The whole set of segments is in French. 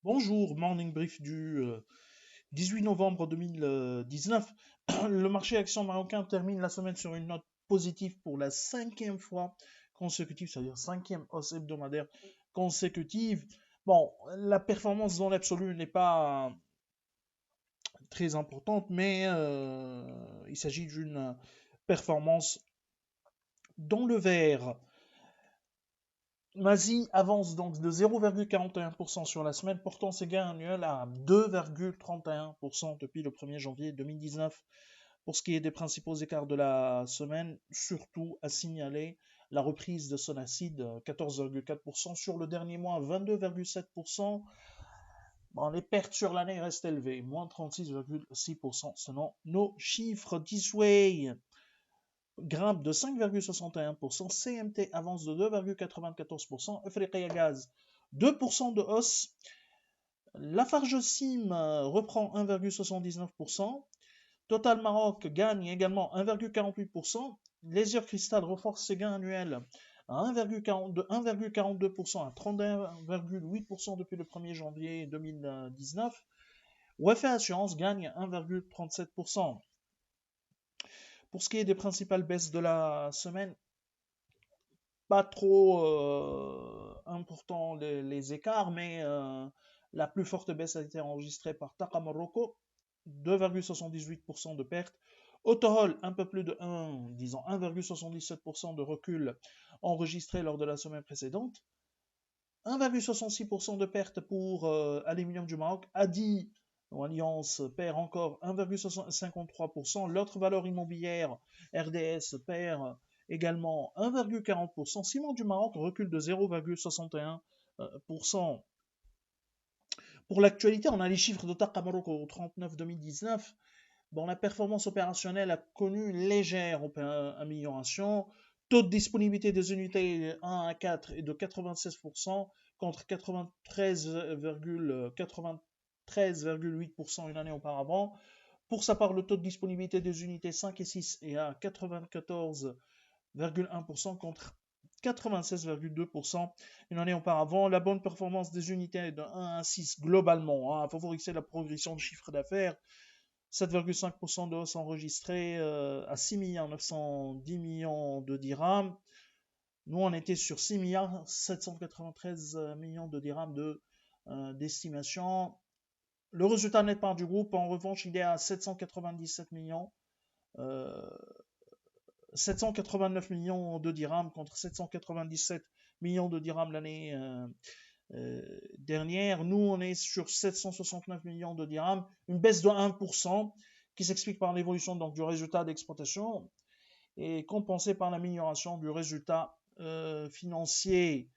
Bonjour, morning brief du 18 novembre 2019. Le marché action marocain termine la semaine sur une note positive pour la cinquième fois consécutive, c'est-à-dire cinquième hausse hebdomadaire consécutive. Bon, la performance dans l'absolu n'est pas très importante, mais il s'agit d'une performance dans le vert. Mazi avance donc de 0,41% sur la semaine, portant ses gains annuels à 2,31% depuis le 1er janvier 2019. Pour ce qui est des principaux écarts de la semaine, surtout à signaler la reprise de Sonacid, 14,4%, sur le dernier mois, 22,7%. Bon, les pertes sur l'année restent élevées, moins 36,6% selon nos chiffres d'Isway grimpe de 5,61%, CMT avance de 2,94%, Africa Gaz 2% de hausse, Lafarge Sim reprend 1,79%, Total Maroc gagne également 1,48%, Laser Crystal renforce ses gains annuels à 1,42% à 31,8% depuis le 1er janvier 2019, Wafa Assurance gagne 1,37%. Pour ce qui est des principales baisses de la semaine, pas trop important les écarts, mais la plus forte baisse a été enregistrée par Taqa Morocco, 2,78% de perte. Autohol, un peu plus de 1,77% de recul enregistré lors de la semaine précédente. 1,66% de perte pour Aluminium du Maroc. Adi, Alliance, perd encore 1,53%. L'autre valeur immobilière, RDS, perd également 1,40%. Ciment du Maroc recule de 0,61%. Pour l'actualité, on a les chiffres de Taqa Maroc au 39-2019. Bon, la performance opérationnelle a connu une légère amélioration. Taux de disponibilité des unités 1 à 4 est de 96% contre 93,8% une année auparavant. Pour sa part, le taux de disponibilité des unités 5 et 6 est à 94,1% contre 96,2% une année auparavant. La bonne performance des unités de 1 à 6 globalement a favorisé la progression de chiffre d'affaires. 7,5% de hausse enregistrée à 6 910 millions de dirhams. Nous, on était sur 6 793 millions de dirhams d'estimation. Le résultat net part du groupe, en revanche, il est à 797 millions. 789 millions de dirhams contre 797 millions de dirhams l'année dernière. Nous, on est sur 769 millions de dirhams, une baisse de 1% qui s'explique par l'évolution donc, du résultat d'exploitation et compensée par l'amélioration du résultat financier.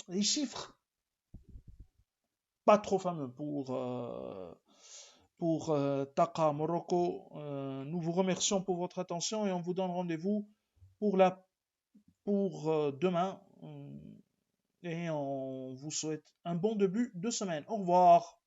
Les chiffres pas trop fameux pour Taqa Morocco. Nous vous remercions pour votre attention et on vous donne rendez-vous pour demain. Et on vous souhaite un bon début de semaine. Au revoir.